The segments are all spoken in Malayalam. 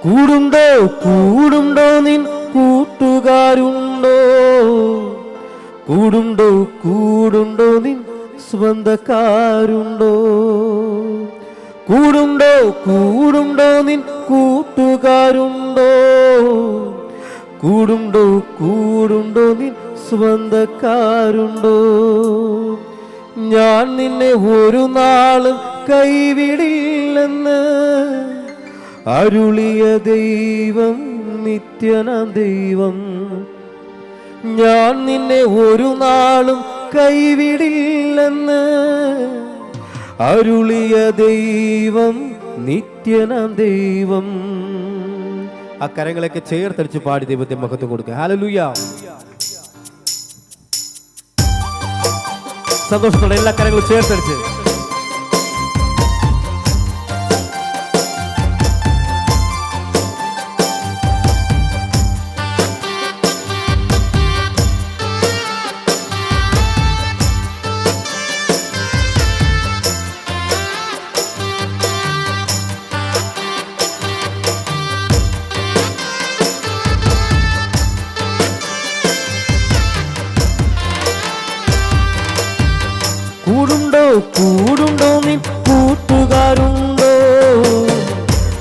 കൂടുണ്ടോ കൂടുണ്ടോ നിൻ കൂട്ടുകാരുണ്ടോ? കൂടുണ്ടോ കൂടുണ്ടോ നിൻ സ്വന്തക്കാരുണ്ടോ? കൂടുണ്ടോ കൂടുണ്ടോ നിൻ കൂട്ടുകാരുണ്ടോ? കൂടുണ്ടോ കൂടുണ്ടോ നിൻ സ്വന്തക്കാരുണ്ടോ? ഞാൻ നിന്നെ ഒരു നാളും കൈവിടില്ലെന്ന് അരുളിയ ദൈവം നിത്യനാം ദൈവം. ഞാൻ നിന്നെ ഒരു നാളും കൈവിടില്ലെന്ന് അരുളിയ ദൈവം നിത്യനാം ദൈവം. ആ കരങ്ങളൊക്കെ ചേർത്തടിച്ച് പാടി ദൈവത്തെ മഹത്വം കൊടുക്കുക. ഹല്ലേലൂയ. സന്തോഷത്തോടെ എല്ലാ കരങ്ങളും ചേർത്തടിച്ച് കൂടുണ്ടോ കൂടുണ്ടോ നിൻ കൂട്ടുകാരുണ്ടോ?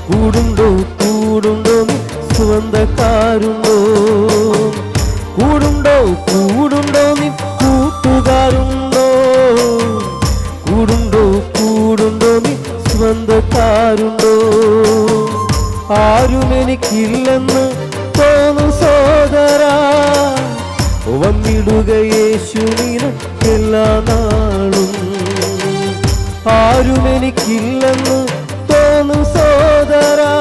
കൂടുണ്ടോ കൂടുണ്ടോ നിൻ സ്വന്തക്കാരുണ്ടോ? കൂടുണ്ടോ കൂടുണ്ടോ നിൻ കൂട്ടുകാരുണ്ടോ? കൂടുണ്ടോ കൂടുണ്ടോ നിൻ സ്വന്തക്കാരുണ്ടോ? ആരും എനിക്കില്ലെന്ന് തോന്നും സോദരാ, വന്നിടുക യേശു നിനക്കെല്ലാ നാളും. ആരും എനിക്കില്ലെന്ന് തോന്നും സോദരാ,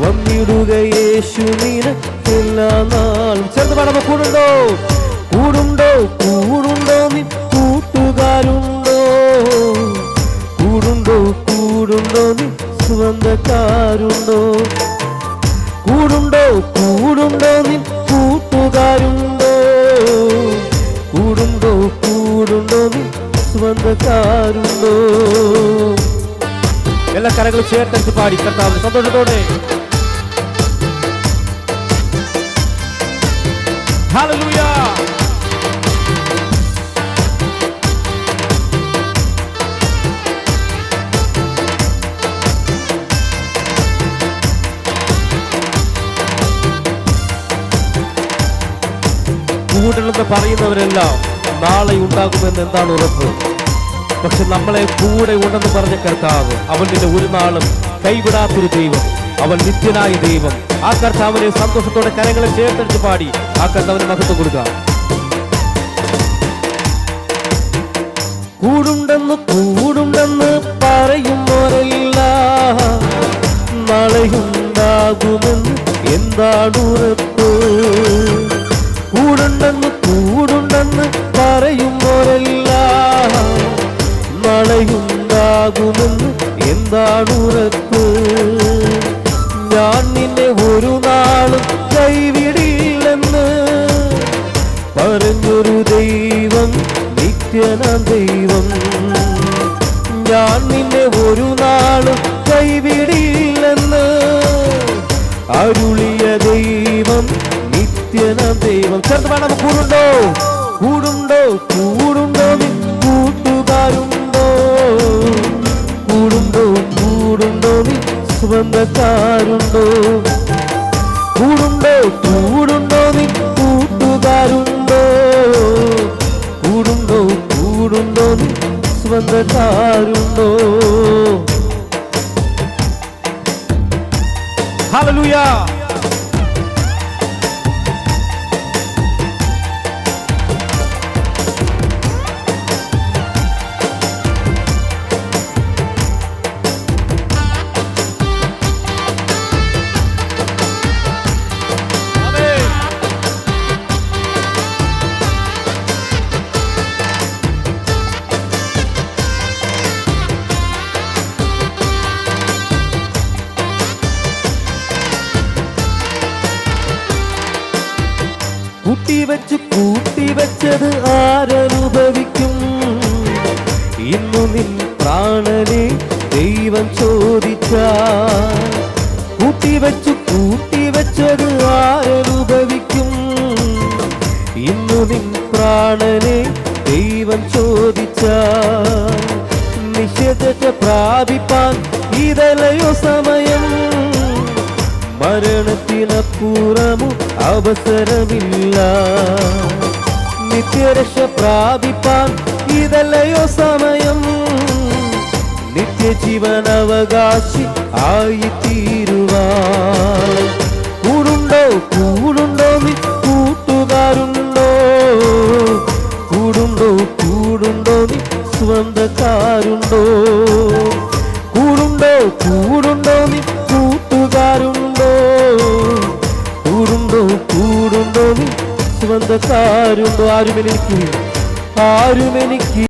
വന്നിടുക യേശു നിനക്കെല്ലാ നാളും. ചേർന്ന് പാടുമ്പോ കൂടുണ്ടോ കൂടുണ്ടോ കൂടുണ്ടോ നിൻ കൂട്ടുകാരുണ്ടോ? കൂടുണ്ടോ കൂടുണ്ടോ നിൻ സ്വന്തക്കാരുണ്ടോ? കൂടുണ്ടോ കൂടുണ്ടോ നിൻ കൂട്ടുകാരുണ്ടോ? കൂടുണ്ടോ കൂടുണ്ടോ നിൻ സ്വന്തക്കാരുണ്ടോ? എല്ലാ കരങ്ങളും ചേർത്തടിച്ച് പാടി കർത്താവിനെ സന്തോഷത്തോടെ. ഹല്ലേലൂയ. കൂടെന്ന് പറയുന്നവരെല്ലാം നാളെ ഉണ്ടാകുമെന്ന് എന്താണ് ഉറപ്പ്? പക്ഷെ നമ്മളെ കൂടെ ഉണ്ടെന്ന് പറഞ്ഞ കർത്താവ്, അവൻ നിന്നെ ഒരു നാളും കൈവിടാത്തൊരു ദൈവം, അവൻ നിത്യനായ ദൈവം. ആ കർത്താവിനെ സന്തോഷത്തോടെ കരങ്ങളെ ചേർത്തടിച്ച് പാടി ആ കർത്താവിന് മഹത്വം കൊടുക്കാം. കൂടുണ്ടെന്ന് കൂടുണ്ടെന്ന് പറയുന്നവരെല്ലാം നാളെയുണ്ടാകുമെന്ന് എന്താണ് ഉറപ്പ്? കൂടുണ്ടെന്ന് കൂടുണ്ടെന്ന് പറയുമ്പോരെല്ലാം നാളെയുണ്ടാകുമെന്ന് എന്താണ് ഉറപ്പ്? ഞാൻ നിന്നെ ഒരു നാളും കൈവിടില്ലെന്ന് പറഞ്ഞൊരു ദൈവം നിത്യനാം ദൈവം. ഞാൻ നിന്നെ ഒരു നാളും കൈവിടില്ലെന്ന് അരുളിയ ദൈവം നിത്യനാം ദൈവം. ചേർത്ത് പാടാം. കൂടുണ്ടോ കൂടുണ്ടോ കൂടുണ്ടോ നിൻ കൂട്ടുകാരുണ്ടോ? കൂടുണ്ടോ കൂടുണ്ടോ നിൻ സ്വന്തക്കാരുണ്ടോ? കൂടുണ്ടോ കൂടുണ്ടോ നിൻ കൂട്ടുകാരുണ്ടോ? കൂടുണ്ടോ കൂടുണ്ടോ നിൻ സ്വന്തക്കാരുണ്ടോ? ഹല്ലേലൂയ. കൂട്ടിവെച്ചത് ആരനുഭവിക്കും? ഇന്നു നിൻ പ്രാണനെ ദൈവം ചോദിച്ചാൽ കൂട്ടിവെച്ചത് ആരനുഭവിക്കും? ഇന്നു നിൻ പ്രാണനെ ദൈവം ചോദിച്ചാൽ നിഷേധത്തെ പ്രാപിപ്പാൻ ഇതല്ലയോ സമയം? മരണത്തിനപ്പുറമു അവസരമില്ല. നിത്യരക്ഷ പ്രാപിപ്പാൻ ഇതല്ലയോ സമയം? നിത്യജീവൻ അവകാശി ആയിത്തീരുവാൻ കൂടുണ്ടോ നീ കൂട്ടുകാരുണ്ടോ? കൂടുണ്ടോ നീ സ്വന്തക്കാരുണ്ടോ? കൂടുണ്ടോ നീ കൂട്ടുകാരുണ്ടോ? കൂടുണ്ടോ നീ സ്വന്തക്കാരുണ്ടോ? ആരുമെനിക്ക്